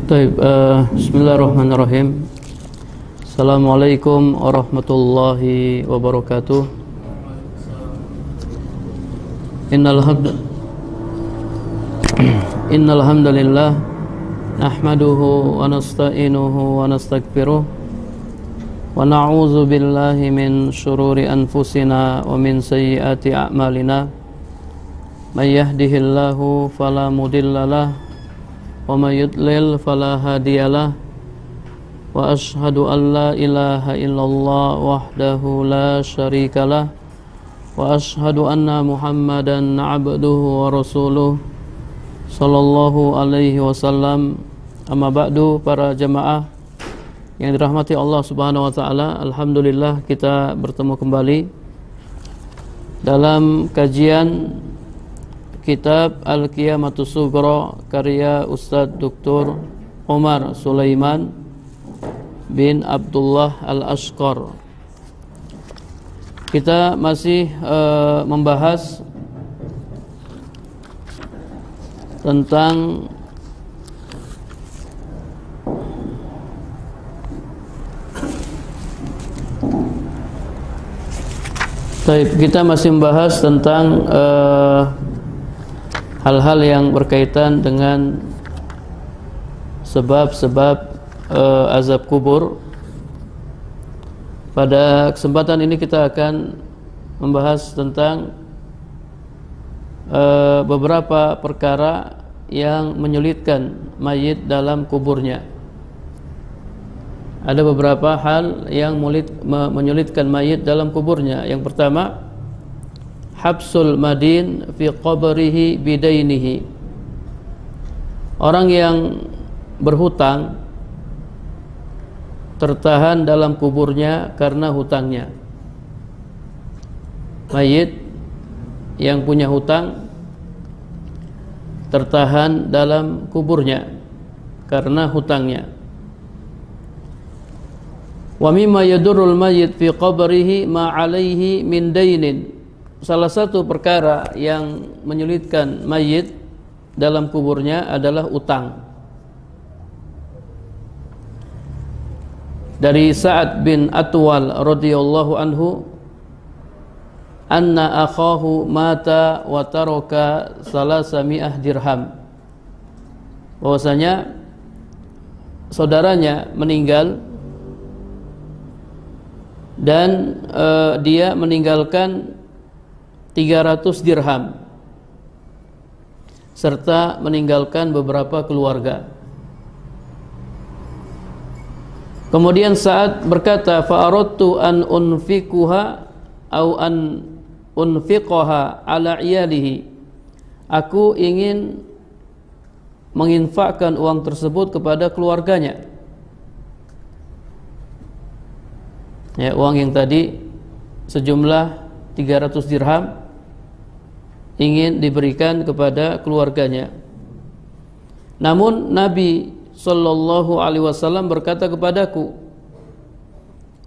Bismillahirrahmanirrahim. Assalamualaikum warahmatullahi wabarakatuh. Innal hamdalillah nahmaduhu wa nasta'inuhu wa nastaghfiruh wa na'udzu billahi min shururi anfusina wa min sayyiati a'malina. May yahdihillahu fala mudhillalah wa may yudlil fala hadiyalah. Wa ashhadu an la ilaha illallah wahdahu la syarikalah wa ashhadu anna Muhammadan abduhu wa rasuluh sallallahu alaihi wasallam. Amma ba'du, para jamaah yang dirahmati Allah Subhanahu wa taala, alhamdulillah kita bertemu kembali dalam kajian kitab Al-Qiyamatus Sughra karya Ustaz Dr. Umar Sulaiman bin Abdullah Al-Ashqar. Kita masih membahas tentang hal-hal yang berkaitan dengan sebab-sebab azab kubur. Pada kesempatan ini kita akan membahas tentang beberapa perkara yang menyulitkan mayit dalam kuburnya. Ada beberapa hal yang menyulitkan mayit dalam kuburnya. Yang pertama, habsul madin fi qabrihi bidainihi. Orang yang berhutang tertahan dalam kuburnya karena hutangnya. Mayit yang punya hutang tertahan dalam kuburnya karena hutangnya. Wa mimma yadurrul mayyit fi qabrihi ma 'alaihi min dainin. Salah satu perkara yang menyulitkan mayit dalam kuburnya adalah utang. Dari Sa'ad bin Atwal radhiyallahu anhu, anna akhahu mata wa taraka 300 dirham. Bahwasanya saudaranya meninggal dan dia meninggalkan 300 dirham serta meninggalkan beberapa keluarga. Kemudian Sa'ad berkata, fa aradtu an unfiquha au an unfiqaha ala iyalihi. Aku ingin menginfakkan uang tersebut kepada keluarganya. Ya, uang yang tadi sejumlah 300 dirham ingin diberikan kepada keluarganya. Namun Nabi sallallahu alaihi wasallam berkata kepadaku,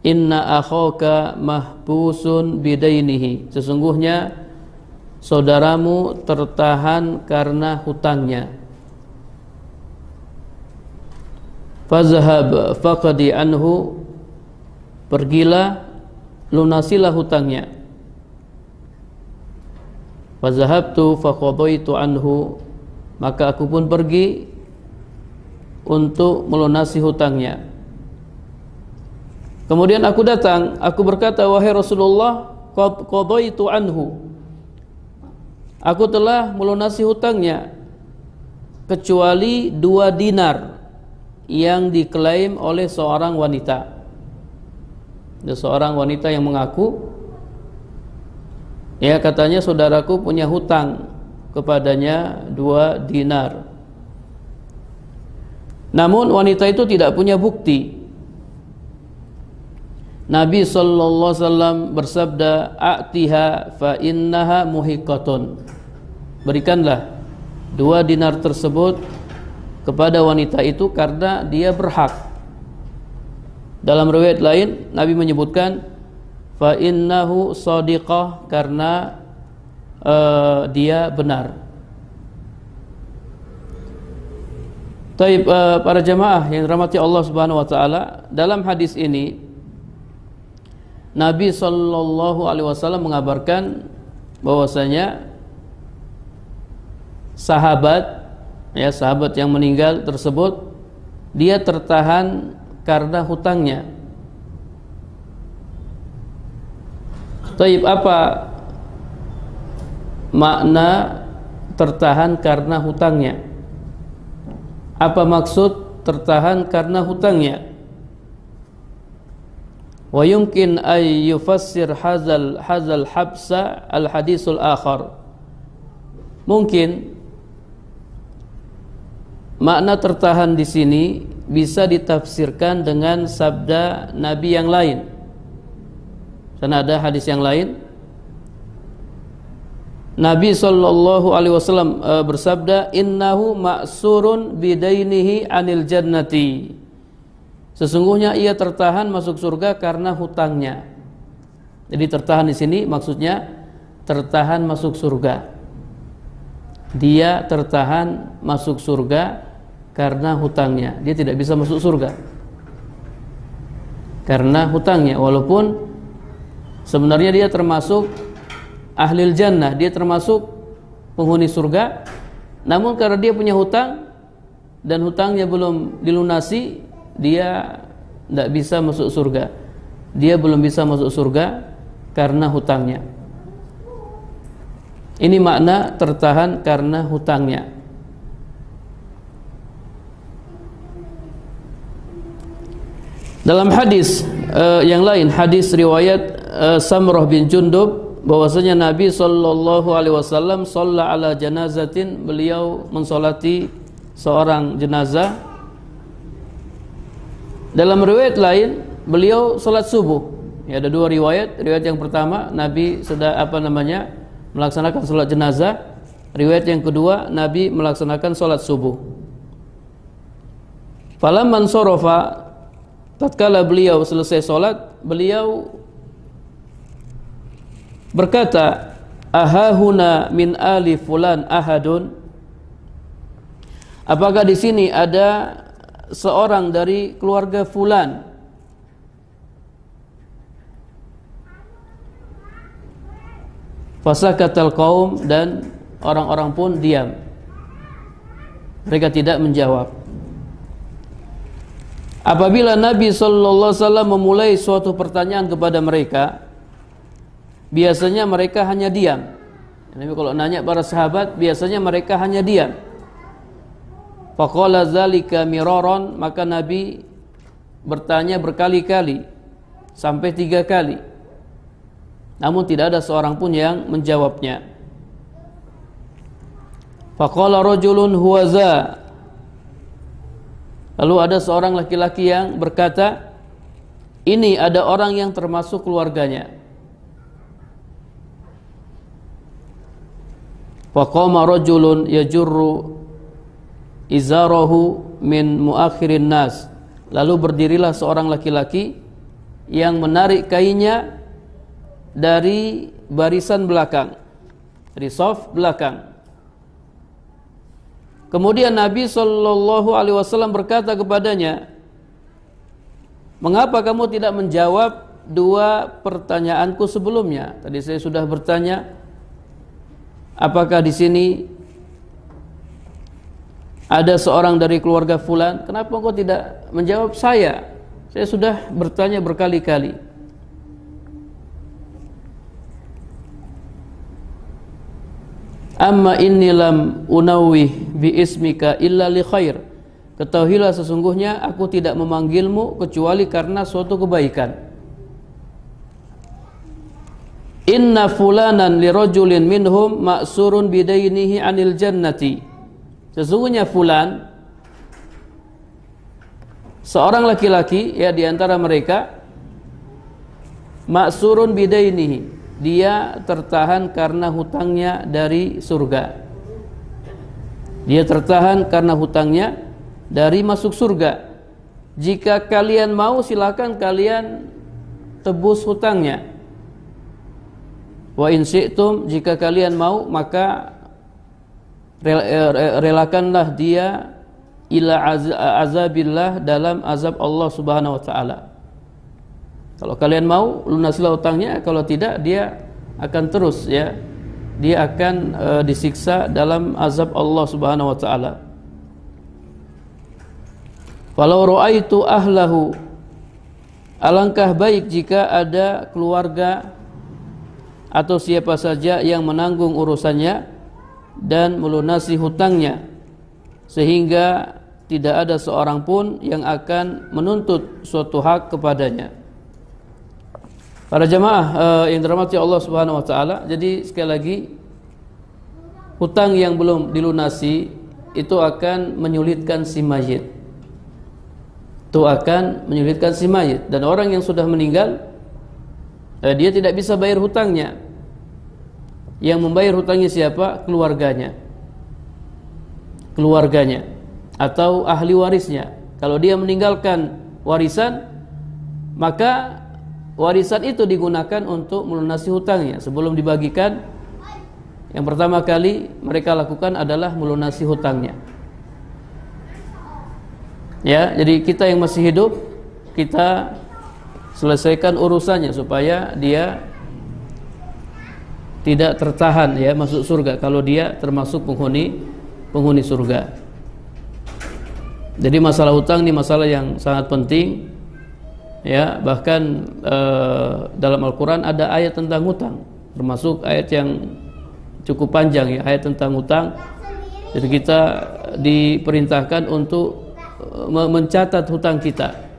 inna akhaka mahbusun bidainihi. Sesungguhnya saudaramu tertahan karena hutangnya. Fazhab faqdi anhu. Pergilah, lunasilah hutangnya. Fazahabtu faqadaitu anhu. Maka aku pun pergi untuk melunasi hutangnya. Kemudian aku datang, aku berkata, wahai Rasulullah, qadaitu anhu. Aku telah melunasi hutangnya kecuali 2 dinar yang diklaim oleh seorang wanita. Ada seorang wanita yang mengaku, ya, katanya saudaraku punya hutang kepadanya 2 dinar. Namun wanita itu tidak punya bukti. Nabi sallallahu alaihi wasallam bersabda, a'tiha fa innaha muhiqatun. Berikanlah 2 dinar tersebut kepada wanita itu karena dia berhak. Dalam riwayat lain Nabi menyebutkan fa innahu shadiqah, karena dia benar. Taib, para jamaah yang dirahmati Allah Subhanahu wa taala, dalam hadis ini Nabi sallallahu alaihi wasallam mengabarkan bahwasanya sahabat yang meninggal tersebut dia tertahan karena hutangnya. Taib, apa makna tertahan karena hutangnya? Apa maksud tertahan karena hutangnya? Wa yumkin ay yufassir hazal habsa al hadisul akhar. Mungkin makna tertahan di sini bisa ditafsirkan dengan sabda Nabi yang lain. Karena ada hadis yang lain, Nabi sallallahu alaihi wasallam bersabda, innahu ma'surun bidainihi anil jannati. Sesungguhnya ia tertahan masuk surga karena hutangnya. Jadi tertahan di sini maksudnya tertahan masuk surga. Dia tertahan masuk surga karena hutangnya. Dia tidak bisa masuk surga karena hutangnya, walaupun sebenarnya dia termasuk ahlil jannah, dia termasuk penghuni surga, namun karena dia punya hutang dan hutangnya belum dilunasi, dia tidak bisa masuk surga. Dia belum bisa masuk surga karena hutangnya. Ini makna tertahan karena hutangnya. Dalam hadis yang lain, hadis riwayat Samrah bin Jundub, bahwasanya Nabi sallallahu alaihi wasallam shalla ala janazatin, beliau mensolati seorang jenazah. Dalam riwayat lain beliau salat subuh. Ya, ada dua riwayat. Riwayat yang pertama Nabi sudah melaksanakan salat jenazah. Riwayat yang kedua Nabi melaksanakan salat subuh. Falamman sarafa, tatkala beliau selesai salat, beliau berkata, ahahuna min ali fulan ahadun, apakah di sini ada seorang dari keluarga fulan? Fasakatal qaum, dan orang-orang pun diam. Mereka tidak menjawab. Apabila Nabi sallallahu alaihi wasallam memulai suatu pertanyaan kepada mereka, biasanya mereka hanya diam. Nabi kalau nanya para sahabat, biasanya mereka hanya diam. Faqala zalika miraron, maka Nabi bertanya berkali-kali, sampai 3 kali. Namun tidak ada seorang pun yang menjawabnya. Faqala rajulun huwaza, lalu ada seorang laki-laki yang berkata, ini ada orang yang termasuk keluarganya. Faqama rajulun yajurru izarahu min muakhirin nas, lalu berdirilah seorang laki-laki yang menarik kainnya dari barisan belakang, dari saf belakang. Kemudian Nabi sallallahu alaihi wasallam berkata kepadanya, mengapa kamu tidak menjawab 2 pertanyaanku sebelumnya? Tadi saya sudah bertanya, apakah di sini ada seorang dari keluarga fulan? Kenapa engkau tidak menjawab saya? Saya sudah bertanya berkali-kali. Amma inni lam unawwih bi ismika illa li khair. Ketahuilah sesungguhnya aku tidak memanggilmu kecuali karena suatu kebaikan. Inna fulanan li rajulin minhum ma'surun bidainihi anil jannati. Sesungguhnya fulan, seorang laki-laki ya di antara mereka, ma'surun bidainihi, dia tertahan karena hutangnya dari surga. Dia tertahan karena hutangnya dari masuk surga. Jika kalian mau, silakan kalian tebus hutangnya. Wa in syi'tum, jika kalian mau, maka relakanlah dia ila azabillah, dalam azab Allah Subhanahu wa taala. Kalau kalian mau, lunasilah hutangnya, kalau tidak dia akan terus ya. Dia akan disiksa dalam azab Allah Subhanahu wa taala. Walau ra'aitu ahlahu, alangkah baik jika ada keluarga atau siapa saja yang menanggung urusannya dan melunasi hutangnya, sehingga tidak ada seorang pun yang akan menuntut suatu hak kepadanya. Para jamaah yang dirahmati Allah Subhanahu wa taala, jadi sekali lagi, hutang yang belum dilunasi itu akan menyulitkan si mayit. Itu akan menyulitkan si mayit, dan orang yang sudah meninggal dia tidak bisa bayar hutangnya. Yang membayar hutangnya siapa? Keluarganya atau ahli warisnya. Kalau dia meninggalkan warisan, maka warisan itu digunakan untuk melunasi hutangnya. Sebelum dibagikan, yang pertama kali mereka lakukan adalah melunasi hutangnya. Ya, jadi kita yang masih hidup, kita selesaikan urusannya supaya dia tidak tertahan ya masuk surga kalau dia termasuk penghuni surga. Jadi masalah hutang ini masalah yang sangat penting ya, bahkan dalam Al-Qur'an ada ayat tentang hutang, termasuk ayat yang cukup panjang ya, ayat tentang hutang. Jadi kita diperintahkan untuk mencatat hutang kita.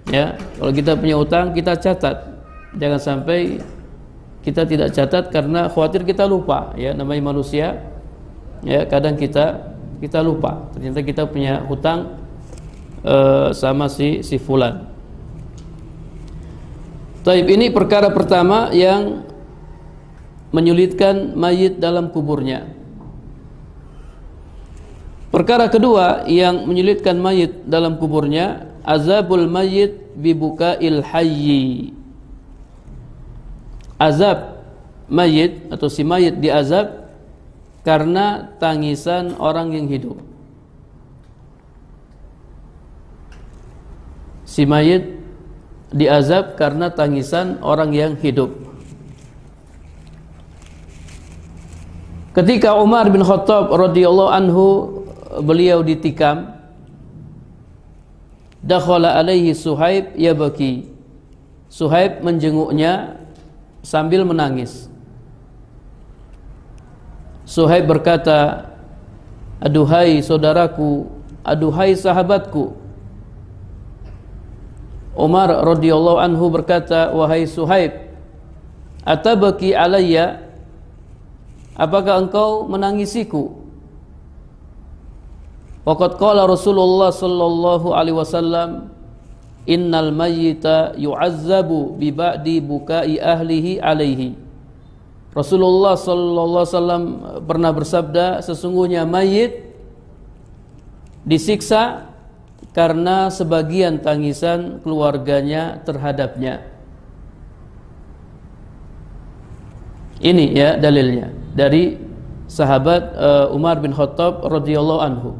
Ya, kalau kita punya hutang kita catat. Jangan sampai kita tidak catat karena khawatir kita lupa ya, namanya manusia. Ya, kadang kita lupa. Ternyata kita punya hutang sama si fulan. Taib, ini perkara pertama yang menyulitkan mayit dalam kuburnya. Perkara kedua yang menyulitkan mayit dalam kuburnya, azabul mayit bibuka'il hayyi. Azab mayit atau si mayit diazab karena tangisan orang yang hidup. Si mayit diazab karena tangisan orang yang hidup. Ketika Umar bin Khattab radhiyallahu anhu beliau ditikam, dakhala alaihi Suhaib yabki. Suhaib menjenguknya sambil menangis. Suhaib berkata, aduhai saudaraku, aduhai sahabatku. Umar radhiyallahu anhu berkata, wahai Suhaib, atabaki alayya, apakah engkau menangisiku? Waqad qala Rasulullah sallallahu alaihi wasallam, innal mayyita yu'azzabu bi ba'di bukai ahlihi alaihi. Rasulullah sallallahu alaihi wasallam pernah bersabda, sesungguhnya mayit disiksa karena sebagian tangisan keluarganya terhadapnya. Ini ya dalilnya dari sahabat Umar bin Khattab radhiyallahu anhu.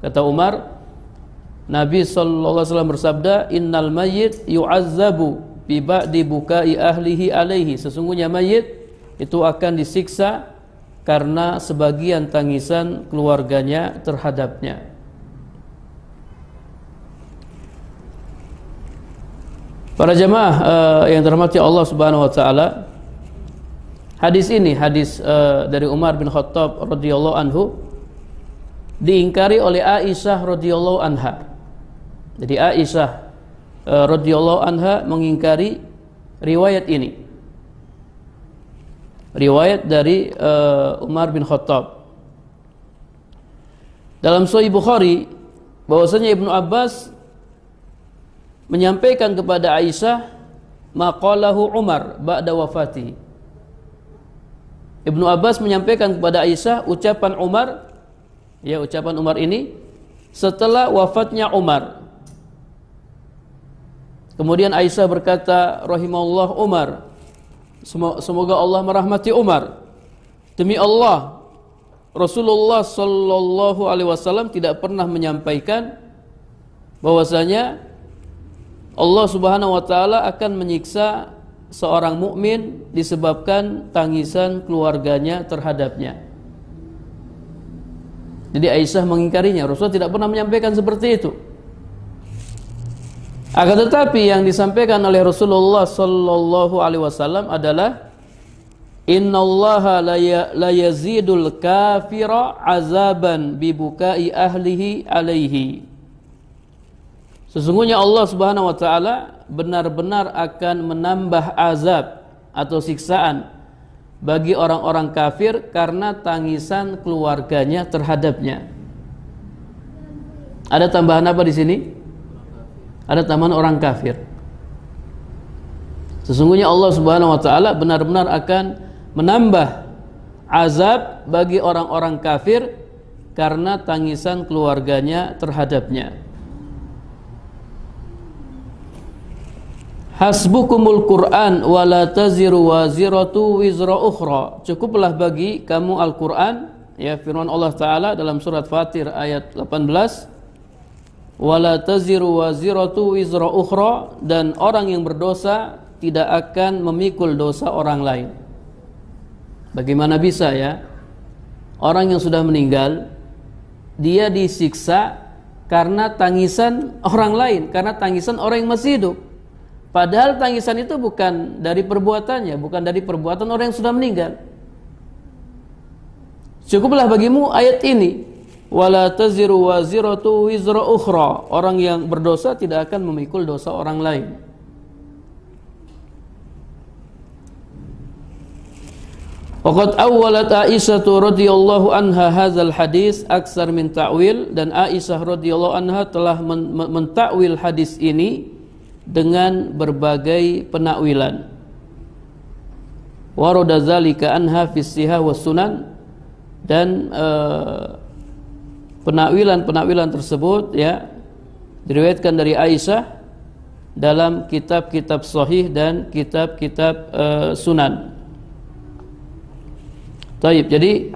Kata Umar, Nabi sallallahu alaihi wasallam bersabda, innal mayyit yu'azzabu bi ba'di bukai ahlihi alaihi. Sesungguhnya mayit itu akan disiksa karena sebagian tangisan keluarganya terhadapnya. Para jemaah yang dirahmati Allah Subhanahu wa taala, hadis ini hadis dari Umar bin Khattab radhiyallahu anhu diingkari oleh Aisyah radhiyallahu anha. Jadi Aisyah radhiyallahu anha mengingkari riwayat ini. Riwayat dari Umar bin Khattab. Dalam Sahih Bukhari bahwasanya Ibnu Abbas menyampaikan kepada Aisyah maqalahu Umar ba'da wafati. Ibnu Abbas menyampaikan kepada Aisyah ucapan Umar, ya ucapan Umar ini setelah wafatnya Umar. Kemudian Aisyah berkata, rahimahullah Umar, semoga Allah merahmati Umar. Demi Allah, Rasulullah Shallallahu Alaihi Wasallam tidak pernah menyampaikan bahwasanya Allah Subhanahu Wa Taala akan menyiksa seorang mukmin disebabkan tangisan keluarganya terhadapnya. Jadi Aisyah mengingkarinya. Rasulullah tidak pernah menyampaikan seperti itu. Akan tetapi yang disampaikan oleh Rasulullah Sallallahu Alaihi Wasallam adalah Innallaha la yazidul kafira azaban bibukai ahlihi alaihi. Sesungguhnya Allah Subhanahu wa taala benar-benar akan menambah azab atau siksaan bagi orang-orang kafir karena tangisan keluarganya terhadapnya. Ada tambahan apa di sini? Ada tambahan orang kafir. Sesungguhnya Allah Subhanahu wa taala benar-benar akan menambah azab bagi orang-orang kafir karena tangisan keluarganya terhadapnya. Hasbukumul Qur'an wa la taziru waziratu wizra ukhra. Cukuplah bagi kamu Al-Qur'an, ya, firman Allah taala dalam surat Fatir ayat 18. Wa la taziru waziratu wizra ukhra, dan orang yang berdosa tidak akan memikul dosa orang lain. Bagaimana bisa, ya? Orang yang sudah meninggal dia disiksa karena tangisan orang lain, karena tangisan orang yang masih hidup. Padahal tangisan itu bukan dari perbuatannya, bukan dari perbuatan orang yang sudah meninggal. Cukuplah bagimu ayat ini, wala taziru waziratu wizra ukhra. Orang yang berdosa tidak akan memikul dosa orang lain. Waqad awwalat Aisyah radhiyallahu anha hadzal hadis aksar min ta'wil, dan Aisyah radhiyallahu anha telah mentakwil hadis ini dengan berbagai penakwilan. Warada zalika anha fi sihah was sunan, dan penakwilan tersebut, ya, diriwayatkan dari Aisyah dalam kitab-kitab sahih dan kitab-kitab sunan. Taib, jadi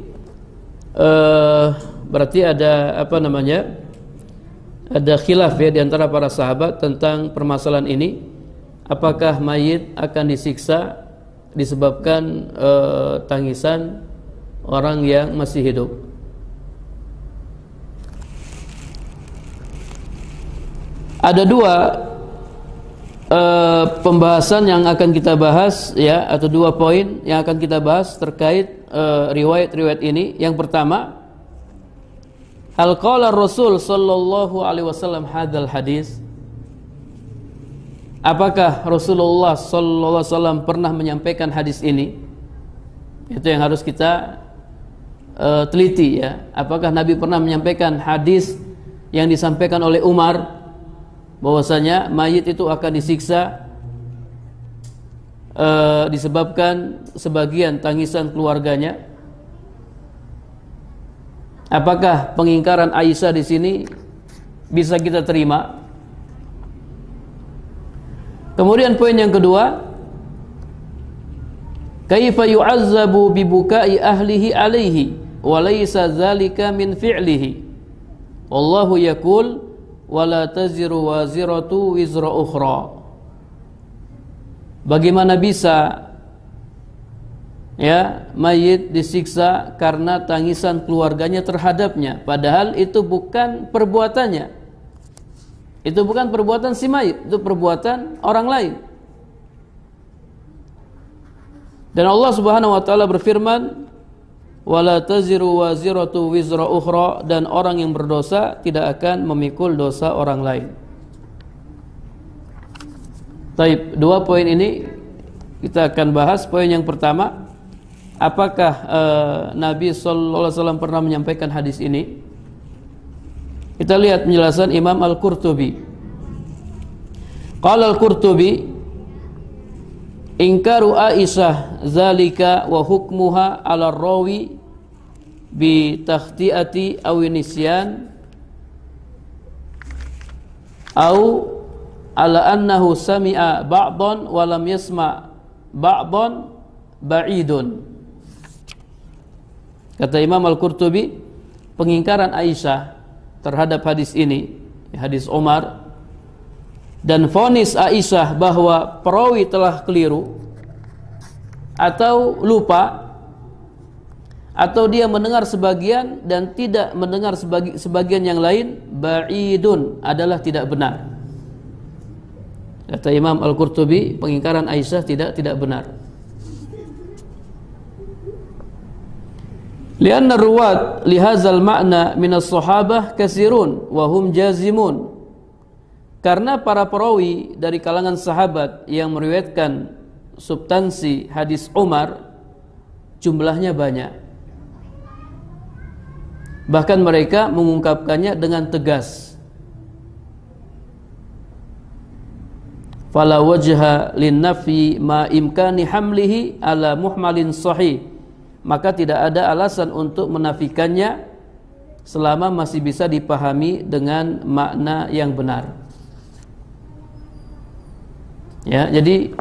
berarti ada apa namanya? Ada khilaf, ya, di antara para sahabat tentang permasalahan ini. Apakah mayit akan disiksa disebabkan tangisan orang yang masih hidup? Ada dua pembahasan yang akan kita bahas, ya, atau dua poin yang akan kita bahas terkait riwayat-riwayat ini. Yang pertama, hal qala Rasul sallallahu alaihi wasallam hadzal hadis? Apakah Rasulullah sallallahu alaihi wasallam pernah menyampaikan hadis ini? Itu yang harus kita teliti, ya. Apakah Nabi pernah menyampaikan hadis yang disampaikan oleh Umar bahwasanya mayit itu akan disiksa disebabkan sebagian tangisan keluarganya? Apakah pengingkaran Aisyah di sini bisa kita terima? Kemudian poin yang kedua, kaifa yu'azzabu bibukai ahlihi alaihi wa laysa dzalika min fi'lihi. Wallahu yaqul wala taziru waziratu wizra ukhra. Bagaimana bisa, ya, mayit disiksa karena tangisan keluarganya terhadapnya, padahal itu bukan perbuatannya. Itu bukan perbuatan si mayit, itu perbuatan orang lain. Dan Allah Subhanahu wa taala berfirman, wala taziru waziratu wizra ukhra, dan orang yang berdosa tidak akan memikul dosa orang lain. Baik, dua poin ini kita akan bahas. Poin yang pertama, apakah Nabi sallallahu alaihi wasallam pernah menyampaikan hadis ini? Kita lihat penjelasan Imam Al-Qurtubi. Qala Al-Qurtubi, ingkaru Aisyah zalika wa hukmuha ala rawi bi takhti'ati aw nisyan au ala annahu sami'a ba'dhan wa lam yasma' ba'dhan ba'idun. Kata Imam Al-Qurtubi, pengingkaran Aisyah terhadap hadis ini, hadis Umar, dan vonis Aisyah bahwa perawi telah keliru atau lupa, atau dia mendengar sebagian dan tidak mendengar sebagian yang lain, ba'idun, adalah tidak benar. Kata Imam Al-Qurtubi, pengingkaran Aisyah tidak benar. Lianna ruwat lihazal makna minas sahabah kasirun wa hum jazimun. Karena para perawi dari kalangan sahabat yang meriwayatkan substansi hadis Umar jumlahnya banyak. Bahkan mereka mengungkapkannya dengan tegas. Fala wajha linnafyi ma imkani hamlihi ala muhmalin sahih. Maka tidak ada alasan untuk menafikannya selama masih bisa dipahami dengan makna yang benar. Ya, jadi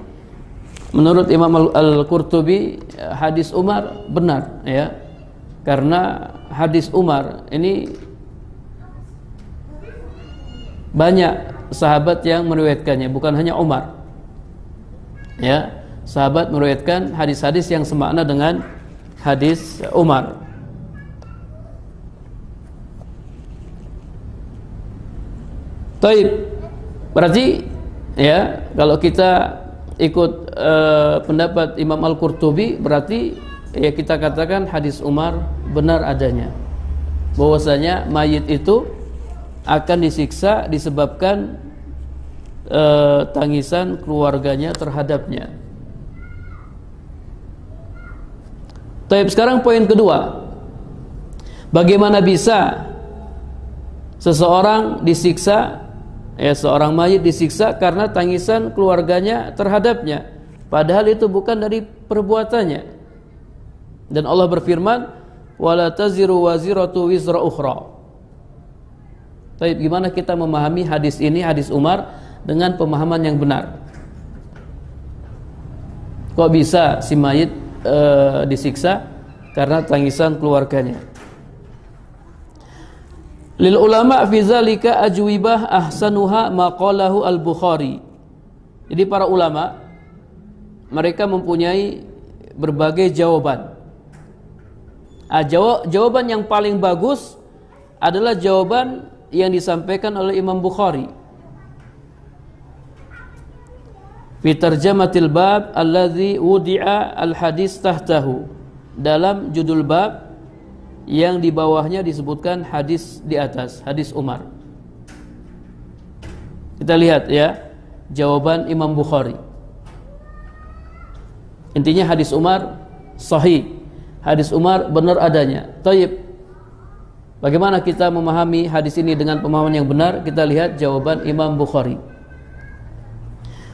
menurut Imam Al-Qurtubi hadis Umar benar, ya. Karena hadis Umar ini banyak sahabat yang meriwayatkannya, bukan hanya Umar. Ya, sahabat meriwayatkan hadis-hadis yang semakna dengan hadis Umar. Taib. Berarti ya, kalau kita ikut pendapat Imam Al-Qurtubi, berarti ya kita katakan hadis Umar benar adanya. Bahwasanya mayit itu akan disiksa disebabkan tangisan keluarganya terhadapnya. Taib. Sekarang poin kedua, bagaimana bisa seseorang disiksa, ya, seorang mayit disiksa karena tangisan keluarganya terhadapnya, padahal itu bukan dari perbuatannya. Dan Allah berfirman, wala taziru waziratu wizra ukhra. Taib. Gimana kita memahami hadis ini, hadis Umar, dengan pemahaman yang benar? Kok bisa si mayit disiksa karena tangisan keluarganya? Lil ulama fi zalika ajwibah ahsanuha maqalahu al-Bukhari. Jadi para ulama mereka mempunyai berbagai jawaban. Jawaban yang paling bagus adalah jawaban yang disampaikan oleh Imam Bukhari. Fi tarjamatil bab alladzi wudi'a al-hadis tahtahu. Dalam judul bab yang di bawahnya disebutkan hadis di atas, hadis Umar. Kita lihat ya, jawaban Imam Bukhari. Intinya hadis Umar sahih. Hadis Umar benar adanya. Taib. Bagaimana kita memahami hadis ini dengan pemahaman yang benar? Kita lihat jawaban Imam Bukhari.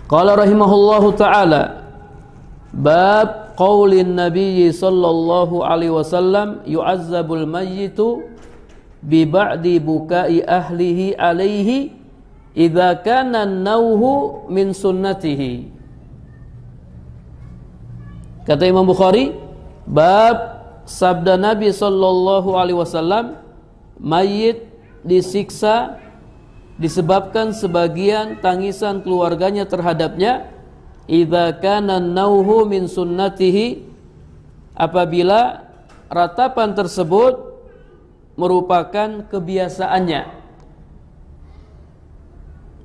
Qala rahimahullahu ta'ala, bab qaulin Nabi sallallahu alaihi wasallam yu'azzabul mayyitu bi ba'di bukai ahlihi alaihi idza kana nauhu min sunnatihi. Kata Imam Bukhari, bab sabda Nabi sallallahu alaihi wasallam, mayit disiksa disebabkan sebagian tangisan keluarganya terhadapnya, idza kana nauhu min sunnatihi, apabila ratapan tersebut merupakan kebiasaannya.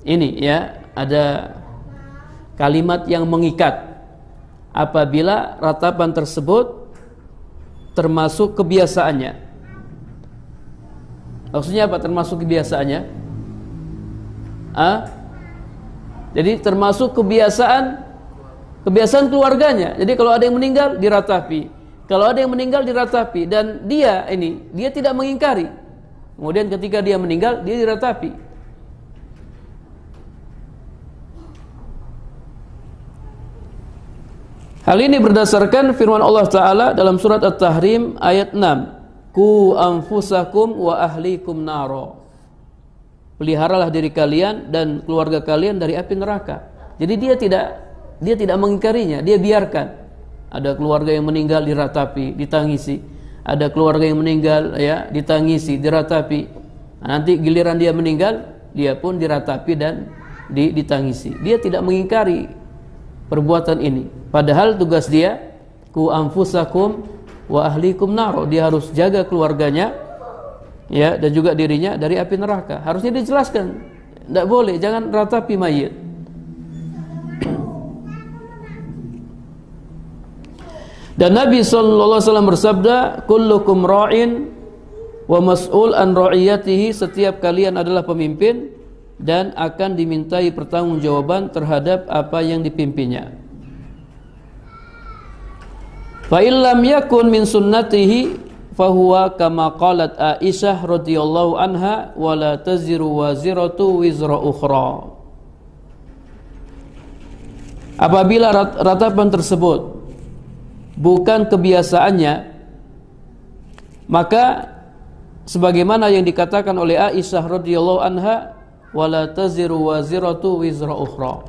Ini ya, ada kalimat yang mengikat, apabila ratapan tersebut termasuk kebiasaannya. Maksudnya apa termasuk kebiasaannya? Jadi termasuk kebiasaan keluarganya. Jadi kalau ada yang meninggal diratapi, kalau ada yang meninggal diratapi, dan dia tidak mengingkari. Kemudian ketika dia meninggal, dia diratapi. Hal ini berdasarkan firman Allah Ta'ala dalam surat At-Tahrim ayat 6, Ku anfusakum wa ahlikum naro. Peliharalah diri kalian dan keluarga kalian dari api neraka. Jadi dia tidak mengingkarinya, dia biarkan. Ada keluarga yang meninggal diratapi, ditangisi. ada keluarga yang meninggal, ya, ditangisi, diratapi. Nah, nanti giliran dia meninggal, dia pun diratapi dan ditangisi. Dia tidak mengingkari perbuatan ini. Padahal tugas dia, ku anfusakum wa ahlikum naro. Dia harus jaga keluarganya, ya, dan juga dirinya dari api neraka. Harusnya dijelaskan. Tidak boleh, jangan ratapi mayit. Dan Nabi SAW bersabda, kullukum ra'in wa mas'ul an ra'iyatihi. Setiap kalian adalah pemimpin dan akan dimintai pertanggungjawaban terhadap apa yang dipimpinnya. Fa illam yakun min sunnatihi fahuwa kama qalat Aisyah radhiyallahu anha wala taziru waziratu wizra ukhra. Apabila ratapan tersebut bukan kebiasaannya, maka sebagaimana yang dikatakan oleh Aisyah radhiyallahu anha, wala taziru waziratu wizra ukhra.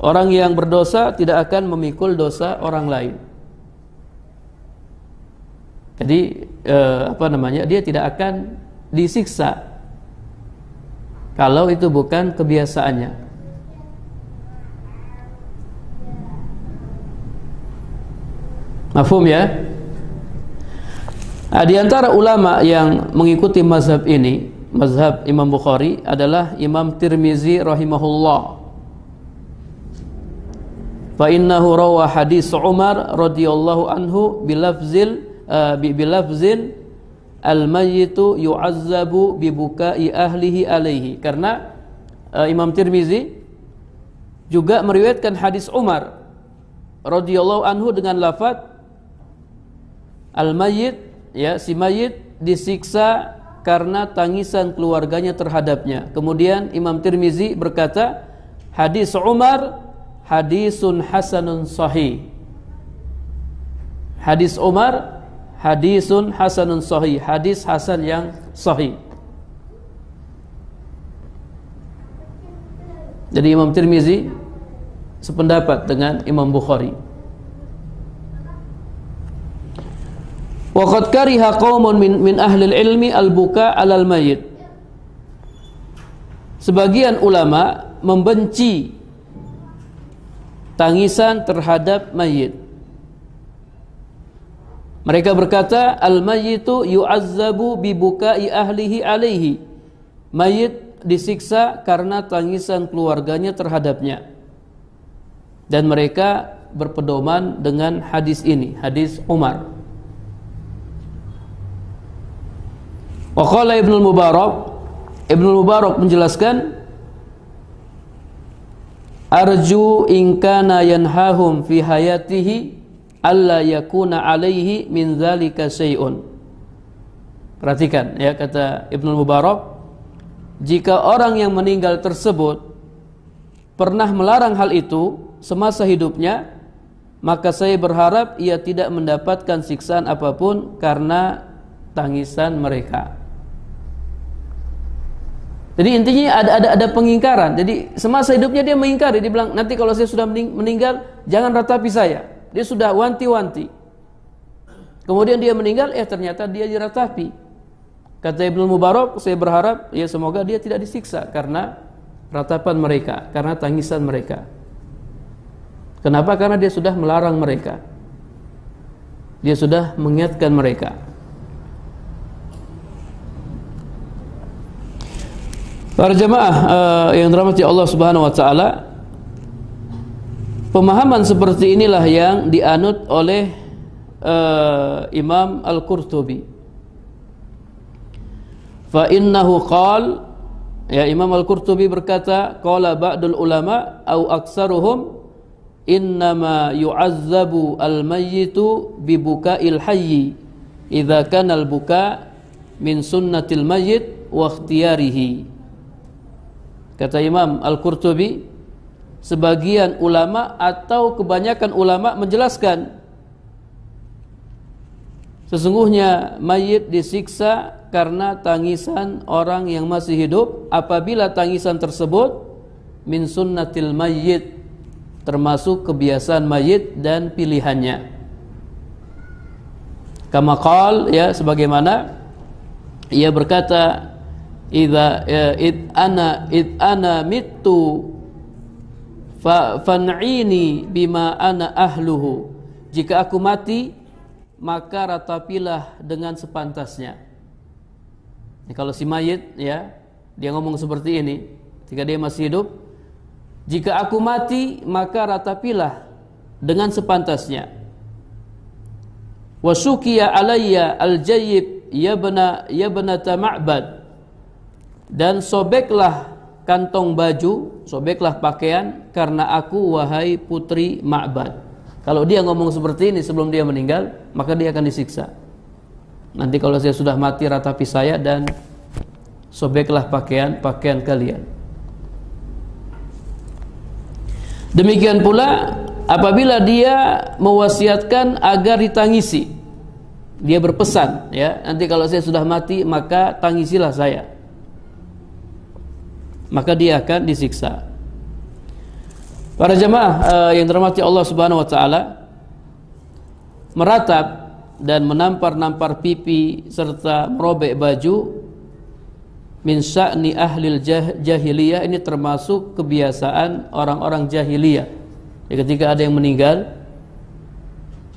Orang yang berdosa tidak akan memikul dosa orang lain. Jadi dia tidak akan disiksa kalau itu bukan kebiasaannya. Mafhum ya? Nah, di antara ulama yang mengikuti mazhab ini, mazhab Imam Bukhari, adalah Imam Tirmizi rahimahullah. Fa innahu rawa hadis Umar radhiyallahu anhu bilafzin al-mayyitu yu'azzabu bibukai ahlihi alaihi. Karena Imam Tirmizi juga meriwayatkan hadis Umar radhiyallahu anhu dengan lafaz al-mayyit, ya, si mayit disiksa karena tangisan keluarganya terhadapnya. Kemudian Imam Tirmizi berkata, hadis Umar hadisun hasanun sahih. Hadis Umar hadisun hasanun sahih, hadis hasan yang sahih. Jadi Imam Tirmizi sependapat dengan Imam Bukhari. Wa qad kariha qaumun min ahli ilmi al-buka 'alal mayyit. Sebagian ulama membenci tangisan terhadap mayit. Mereka berkata, al-mayyitu yu'azzabu bi bukai ahlihi alaihi. Mayit disiksa karena tangisan keluarganya terhadapnya. Dan mereka berpedoman dengan hadis ini, hadis Umar. Wa qala Ibnu Mubarak menjelaskan, arju in kana yanhahum fi hayatihi alla yakuna alaihi min dzalika syai'un. Perhatikan ya, kata Ibnu Mubarak, jika orang yang meninggal tersebut pernah melarang hal itu semasa hidupnya, maka saya berharap ia tidak mendapatkan siksaan apapun karena tangisan mereka. Jadi intinya ada pengingkaran. Jadi semasa hidupnya dia mengingkari, dia bilang nanti kalau saya sudah meninggal jangan ratapi saya. Dia sudah wanti-wanti. Kemudian dia meninggal, ternyata dia diratapi. Kata Ibnu Mubarak, saya berharap ya semoga dia tidak disiksa karena ratapan mereka, karena tangisan mereka. Kenapa? Karena dia sudah melarang mereka. Dia sudah mengingatkan mereka. Para jemaah yang dirahmati Allah Subhanahu wa taala, pemahaman seperti inilah yang dianut oleh Imam Al-Qurtubi. Fa innahu qala, ya, Imam Al-Qurtubi berkata, qala ba'dul ulama au aksaruhum innama yu'azzabu al-mayyitu bi buka'il hayyi idza kana al-buka' min sunnatil mayyit wa ikhtiyarihi. Kata Imam Al-Qurtubi, sebagian ulama atau kebanyakan ulama menjelaskan, sesungguhnya mayit disiksa karena tangisan orang yang masih hidup apabila tangisan tersebut min sunnatil mayyit, termasuk kebiasaan mayit dan pilihannya. Kama qala, ya, sebagaimana ia berkata, id ana mittu fan'ini bima ana ahluhu. Jika aku mati, maka ratapilah dengan sepantasnya. Ini kalau si mayit, ya, dia ngomong seperti ini ketika dia masih hidup, jika aku mati, maka ratapilah dengan sepantasnya. Wasukiya alayya al-jayyib yabnata Ma'bad, dan sobeklah kantong baju, sobeklah pakaian karena aku, wahai putri Ma'bad. Kalau dia ngomong seperti ini sebelum dia meninggal, maka dia akan disiksa. Nanti kalau saya sudah mati, ratapi saya dan sobeklah pakaian kalian. Demikian pula apabila dia mewasiatkan agar ditangisi, dia berpesan, ya, nanti kalau saya sudah mati maka tangisilah saya, maka dia akan disiksa. Para jemaah yang dirahmati Allah Subhanahu wa taala, meratap dan menampar-nampar pipi serta merobek baju min sya'ni ahlil jahiliyah, ini termasuk kebiasaan orang-orang jahiliyah. Ketika ada yang meninggal,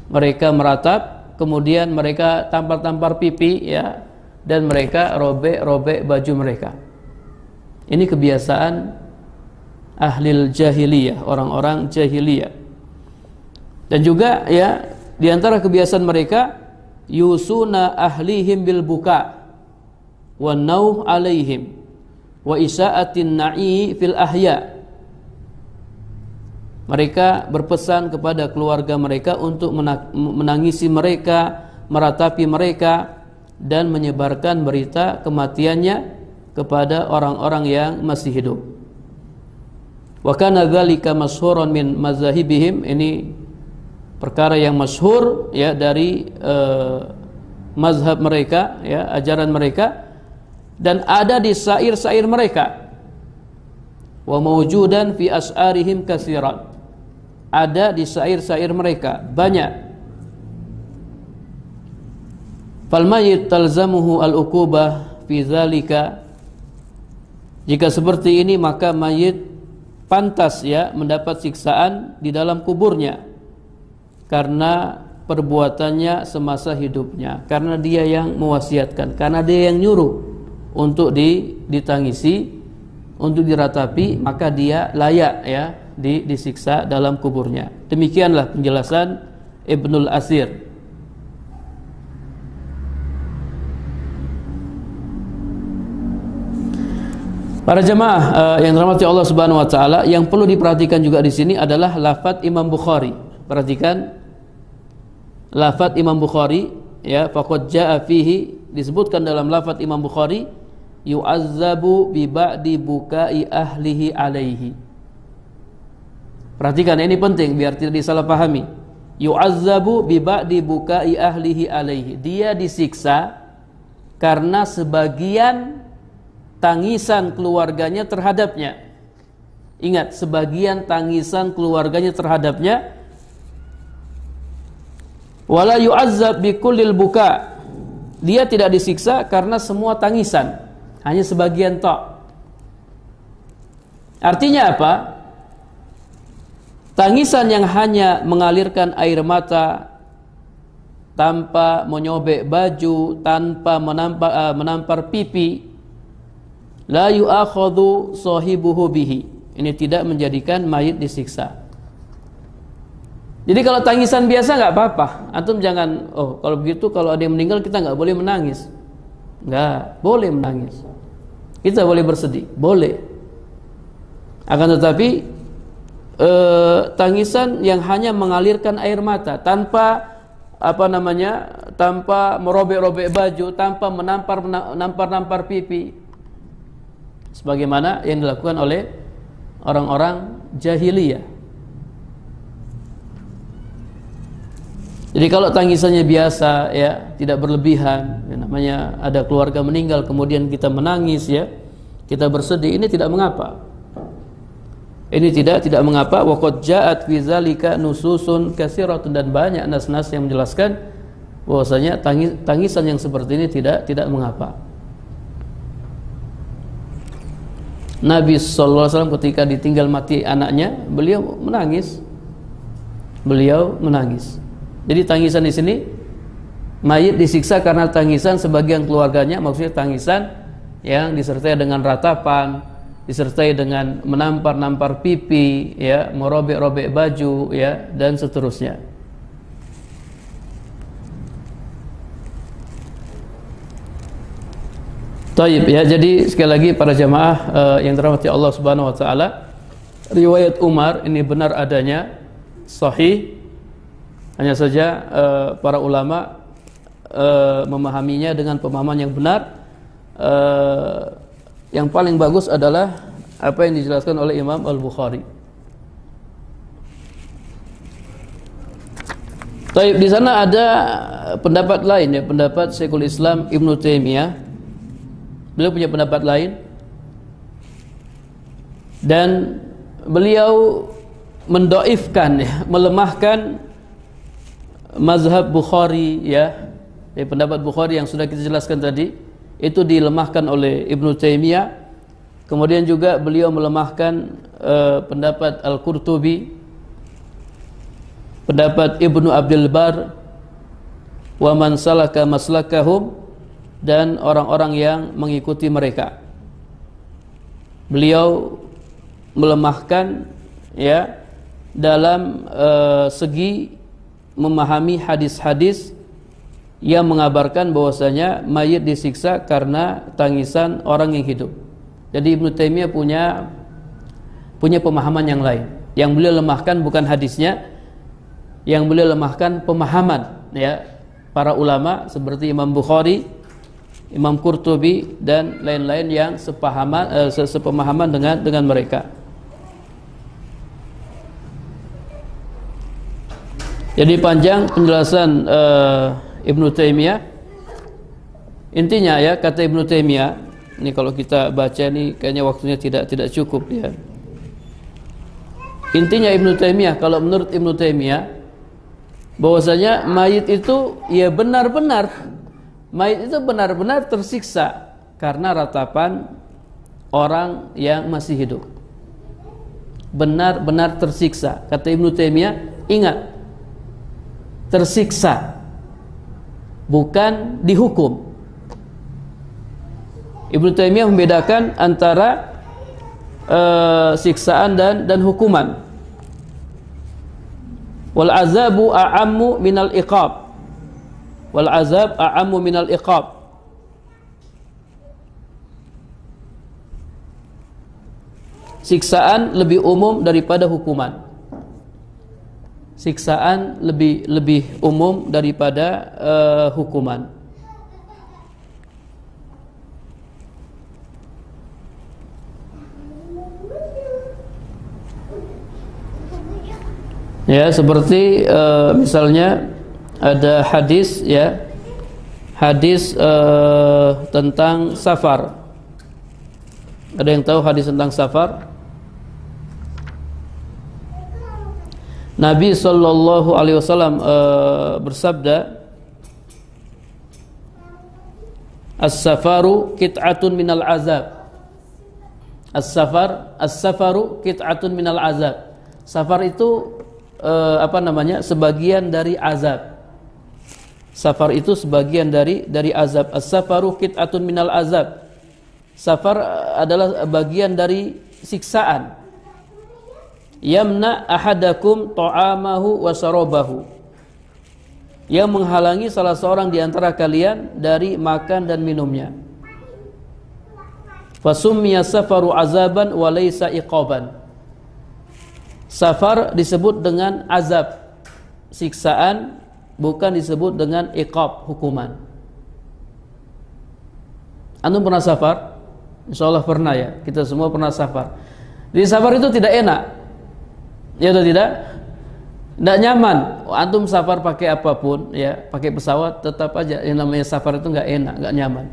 mereka meratap, kemudian mereka tampar-tampar pipi, ya, dan mereka robek-robek baju mereka. Ini kebiasaan ahlil jahiliyah, orang-orang jahiliyah. Dan juga, ya, di antara kebiasaan mereka, yusuna ahlihim bil buka wa nauh alaihim wa isa'atin na'i fil ahya. Mereka berpesan kepada keluarga mereka untuk menangisi mereka, meratapi mereka, dan menyebarkan berita kematiannya kepada orang-orang yang masih hidup. Wa kana dzalika masyhuran min mazahibihim, ini perkara yang masyhur, ya, dari mazhab mereka, ya, ajaran mereka, dan ada di syair-syair mereka. Wa mawjudan fi as'arihim katsiran, ada di syair-syair mereka banyak. Fal mayyit talzamuhu al-uqubah fi dzalika, jika seperti ini maka mayit pantas, ya, mendapat siksaan di dalam kuburnya karena perbuatannya semasa hidupnya, karena dia yang mewasiatkan, karena dia yang nyuruh untuk ditangisi, untuk diratapi, maka dia layak, ya, disiksa dalam kuburnya. Demikianlah penjelasan Ibnul Asir. Para jemaah yang dirahmati Allah Subhanahu wa taala, yang perlu diperhatikan juga di sini adalah lafaz Imam Bukhari. Perhatikan lafaz Imam Bukhari, ya, faqad jaa fihi, disebutkan dalam lafaz Imam Bukhari, yu'azzabu bi ba'di bukai ahlihi alaihi. Perhatikan, ini penting biar tidak disalahpahami. Yu'azzabu bi ba'di bukai ahlihi alaihi, dia disiksa karena sebagian tangisan keluarganya terhadapnya. Ingat, sebagian tangisan keluarganya terhadapnya. Wala yu'azzab bi kullil buka, dia tidak disiksa karena semua tangisan, hanya sebagian tok. Artinya apa? Tangisan yang hanya mengalirkan air mata tanpa menyobek baju, tanpa menampar pipi, la yu'akhadhu sahibuhu bihi, ini tidak menjadikan mayit disiksa. Jadi kalau tangisan biasa nggak apa-apa, antum jangan, oh kalau begitu kalau ada yang meninggal kita nggak boleh menangis. Nggak boleh menangis, kita boleh bersedih, boleh. Akan tetapi tangisan yang hanya mengalirkan air mata tanpa tanpa merobek-robek baju, tanpa menampar pipi, sebagaimana yang dilakukan oleh orang-orang jahiliyah. Jadi kalau tangisannya biasa, ya, tidak berlebihan, ya, namanya ada keluarga meninggal kemudian kita menangis, ya, kita bersedih, ini tidak mengapa. Ini tidak mengapa. Wa qad ja'at fi dzalika nususun katsiratun, dan banyak nas-nas yang menjelaskan bahwasanya tangisan yang seperti ini tidak mengapa. Nabi sallallahu alaihi wasallam ketika ditinggal mati anaknya, beliau menangis. Jadi tangisan di sini, mayit disiksa karena tangisan sebagian keluarganya, maksudnya tangisan yang disertai dengan ratapan, disertai dengan menampar-nampar pipi, ya, merobek-robek baju, ya, dan seterusnya. Taib, ya, jadi sekali lagi para jamaah yang dirahmati Allah Subhanahu wa taala, riwayat Umar ini benar adanya, sahih. Hanya saja para ulama memahaminya dengan pemahaman yang benar. Yang paling bagus adalah apa yang dijelaskan oleh Imam Al-Bukhari. Taib, di sana ada pendapat lain, ya, pendapat Syekhul Islam Ibnu Taimiyah. Beliau punya pendapat lain dan beliau mendoifkan, ya, melemahkan mazhab Bukhari, ya. Pendapat Bukhari yang sudah kita jelaskan tadi itu dilemahkan oleh Ibnu Taimiyah. Kemudian juga beliau melemahkan pendapat Al-Qurtubi, pendapat Ibnu Abdul Bar, wa man salaka maslakahum, dan orang-orang yang mengikuti mereka. Beliau melemahkan, ya, dalam segi memahami hadis-hadis yang mengabarkan bahwasanya mayit disiksa karena tangisan orang yang hidup. Jadi Ibnu Taimiyah punya pemahaman yang lain. Yang beliau lemahkan bukan hadisnya, yang beliau lemahkan pemahaman, ya, para ulama seperti Imam Bukhari, Imam Qurtubi, dan lain-lain yang sepemahaman dengan mereka. Jadi panjang penjelasan Ibnu Taimiyah. Intinya, ya, kata Ibnu Taimiyah, ini kalau kita baca ini kayaknya waktunya tidak cukup, ya. Intinya Ibnu Taimiyah, kalau menurut Ibnu Taimiyah, bahwasanya mayit itu, ya, mayit itu benar-benar tersiksa karena ratapan orang yang masih hidup. Benar-benar tersiksa. Kata Ibnu Taimiyah, ingat, tersiksa, bukan dihukum. Ibnu Taimiyah membedakan antara siksaan dan hukuman. Wal azabu a'ammu minal iqab. Wal azab a'ammu minal iqab. Siksaan lebih umum daripada hukuman. Siksaan lebih umum daripada hukuman. Ya, seperti misalnya ada hadis, ya, hadis tentang safar. Ada yang tahu hadis tentang safar? Nabi sallallahu alaihi wasallam bersabda, as-safaru qit'atun minal azab. As-safaru qit'atun minal azab. Safar itu sebagian dari azab. Safar itu sebagian dari azab. As-safaru qit'atun minal azab. Safar adalah bagian dari siksaan. Yamna ahadakum ta'amahu wa syarabahu. Yang menghalangi salah seorang di antara kalian dari makan dan minumnya. Fasummiya safaru azaban wa laysa iqaban. Safar disebut dengan azab, siksaan, bukan disebut dengan iqab, hukuman. Antum pernah safar? Insyaallah pernah, ya. Kita semua pernah safar. Di safar itu tidak enak. Ya, atau tidak? Tidak nyaman. Antum safar pakai apapun, ya, pakai pesawat, tetap aja yang namanya safar itu enggak enak, enggak nyaman.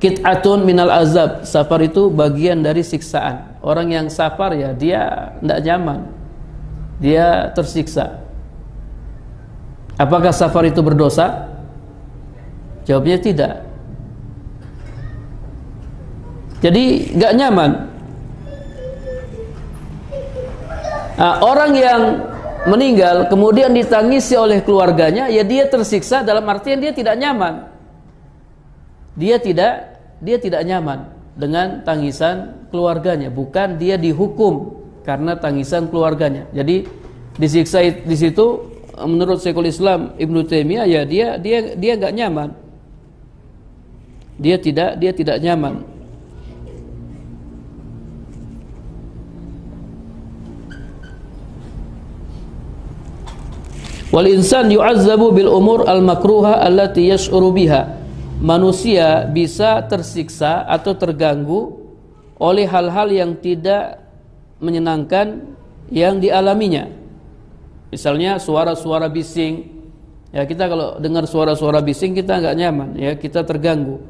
Qit'atun minal azab. Safar itu bagian dari siksaan. Orang yang safar, ya, dia tidak nyaman, dia tersiksa. Apakah safar itu berdosa? Jawabnya tidak. Jadi gak nyaman. Nah, orang yang meninggal kemudian ditangisi oleh keluarganya, ya dia tersiksa dalam artian dia tidak nyaman. Dia tidak nyaman dengan tangisan keluarganya, bukan dia dihukum karena tangisan keluarganya. Jadi disiksa di situ menurut Syekhul Islam Ibnu Taimiyah, ya dia enggak nyaman. Dia tidak nyaman. Wal insan yu'azzabu bil umur al makruha allati yash'uru biha. Manusia bisa tersiksa atau terganggu oleh hal-hal yang tidak menyenangkan yang dialaminya. Misalnya suara-suara bising. Ya, kita kalau dengar suara-suara bising kita enggak nyaman, ya, kita terganggu.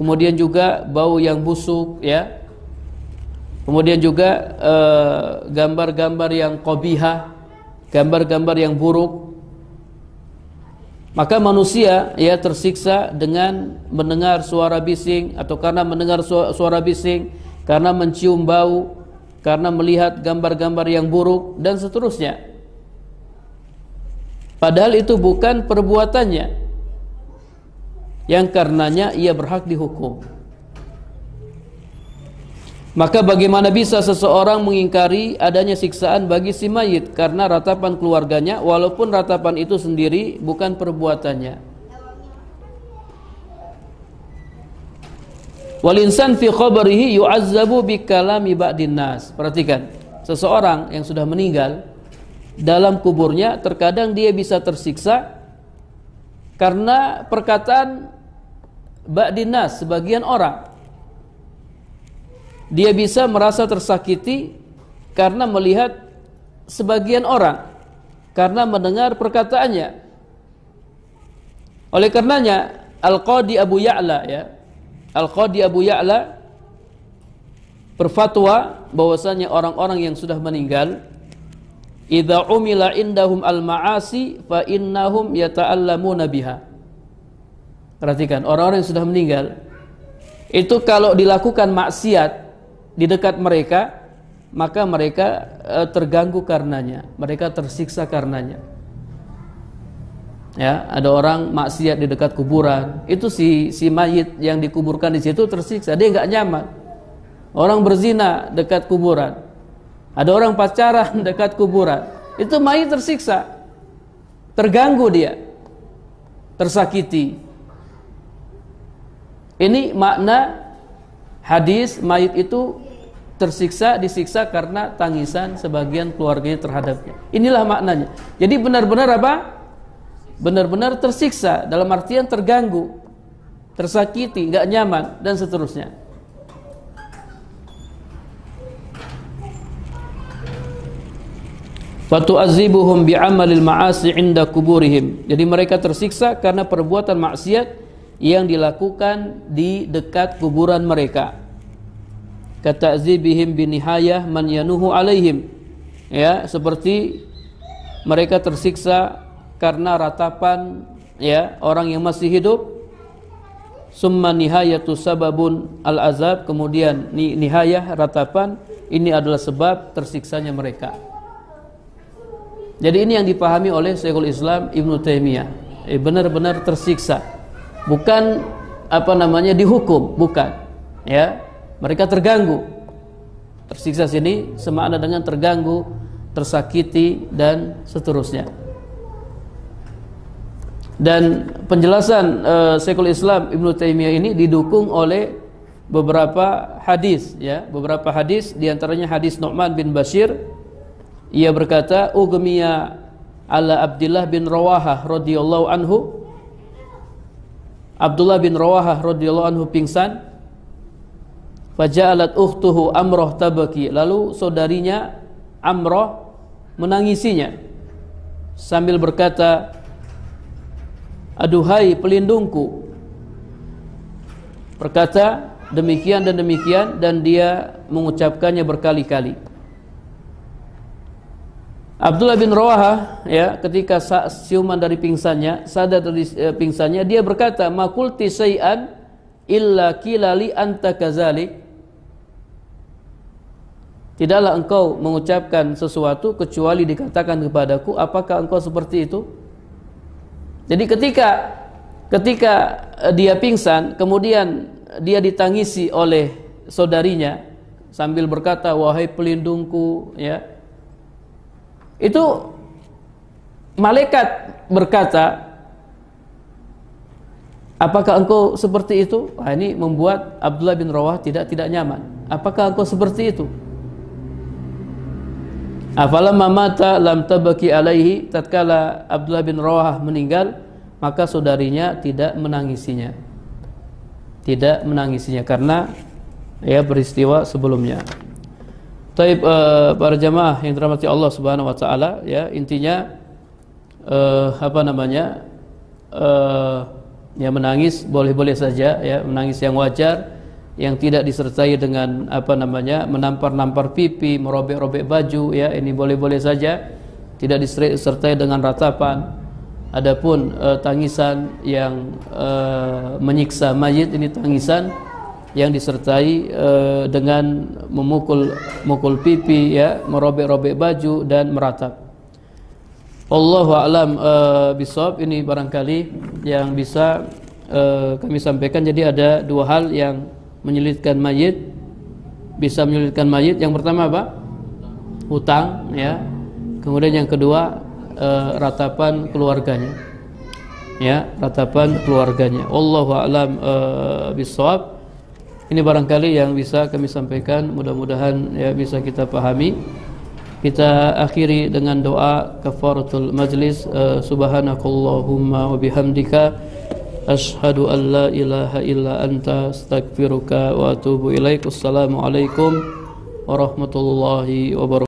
Kemudian juga bau yang busuk, ya. Kemudian juga gambar-gambar yang qabihah, gambar-gambar yang buruk. Maka manusia, ya, tersiksa dengan mendengar suara bising, atau karena mendengar suara bising, karena mencium bau, karena melihat gambar-gambar yang buruk, dan seterusnya. Padahal itu bukan perbuatannya yang karenanya ia berhak dihukum. Maka bagaimana bisa seseorang mengingkari adanya siksaan bagi si mayit karena ratapan keluarganya, walaupun ratapan itu sendiri bukan perbuatannya. Wal insan fi qabrihi yu'azzabu bi kalami ba'din nas. Perhatikan, seseorang yang sudah meninggal dalam kuburnya terkadang dia bisa tersiksa karena perkataan ba'din nas, sebagian orang. Dia bisa merasa tersakiti karena melihat sebagian orang, karena mendengar perkataannya. Oleh karenanya Al-Qadi Abu Ya'la, ya, Al-Qadi Abu Ya'la berfatwa bahwasanya orang-orang yang sudah meninggal, idza umila indahum al-ma'asi fa innahum yata'allamuna biha. Perhatikan, orang-orang yang sudah meninggal itu kalau dilakukan maksiat di dekat mereka, maka mereka terganggu karenanya, mereka tersiksa karenanya. Ya, ada orang maksiat di dekat kuburan, itu si mayit yang dikuburkan di situ tersiksa, dia enggak nyaman. Orang berzina dekat kuburan, ada orang pacaran dekat kuburan, itu mayit tersiksa, terganggu dia, tersakiti. Ini makna hadis mayit itu disiksa karena tangisan sebagian keluarganya terhadapnya. Inilah maknanya. Jadi benar-benar apa? Benar-benar tersiksa dalam artian terganggu, tersakiti, enggak nyaman, dan seterusnya. Fatu'azibuhum bi'amalil ma'asi 'inda kuburihim. Jadi mereka tersiksa karena perbuatan maksiat yang dilakukan di dekat kuburan mereka. Kata'zibihim binihayah man yanuhu alaihim. Ya, seperti mereka tersiksa karena ratapan, ya, orang yang masih hidup. Summa nihayatu sababun al-azab, kemudian nihayah, ratapan, ini adalah sebab tersiksanya mereka. Jadi ini yang dipahami oleh Syekhul Islam Ibnu Taimiyah. Benar-benar tersiksa, bukan dihukum, bukan, ya. Mereka terganggu. Tersiksa sini semakna dengan terganggu, tersakiti, dan seterusnya. Dan penjelasan Syekhul Islam Ibnu Taimiyah ini didukung oleh beberapa hadis, ya, beberapa hadis, diantaranya hadis Nu'man bin Bashir. Ia berkata, "Ughmiya ala Abdullah bin Rawahah radhiyallahu anhu." Abdullah bin Rawahah radhiyallahu anhu pingsan. Faja'alat ukhtuhu Amrah tabaki, lalu saudarinya Amrah menangisinya sambil berkata, "Aduhai pelindungku." Berkata demikian dan demikian, dan dia mengucapkannya berkali-kali. Abdullah bin Rawahah ya ketika siuman dari pingsannya, sadar dari pingsannya, dia berkata, "Ma qulti syai'an illa qila li anta kadzalik." Tidaklah engkau mengucapkan sesuatu kecuali dikatakan kepadaku, apakah engkau seperti itu? Jadi ketika dia pingsan, kemudian dia ditangisi oleh saudarinya sambil berkata, "Wahai pelindungku," ya. Itu malaikat berkata, "Apakah engkau seperti itu?" Nah, ini membuat Abdullah bin Rawahah tidak nyaman. Apakah engkau seperti itu? Afalamma mata lam tabaki alaihi, tatkala Abdullah bin Rawahah meninggal, maka saudarinya tidak menangisinya. Tidak menangisinya karena ya peristiwa sebelumnya. Taib para jamaah yang dirahmati Allah Subhanahu wa taala, ya intinya ya menangis boleh-boleh saja, ya menangis yang wajar, yang tidak disertai dengan menampar-nampar pipi, merobek-robek baju, ya ini boleh-boleh saja, tidak disertai dengan ratapan. Adapun tangisan yang menyiksa mayit, ini tangisan yang disertai dengan memukul pipi, ya merobek-robek baju dan meratap. Wallahu a'lam bishawab. Ini barangkali yang bisa kami sampaikan. Jadi ada dua hal yang menyulitkan mayit, bisa menyulitkan mayit. Yang pertama apa? Hutang, ya. Kemudian yang kedua ratapan keluarganya, ya ratapan keluarganya. Wallahu a'lam bishawab. Ini barangkali yang bisa kami sampaikan, mudah-mudahan ya bisa kita pahami. Kita akhiri dengan doa kafaratul majlis. Subhanakallahumma wa bihamdika asyhadu an la ilaha illa anta astaghfiruka wa atubu ilaik. Assalamualaikum warahmatullahi wabarakatuh.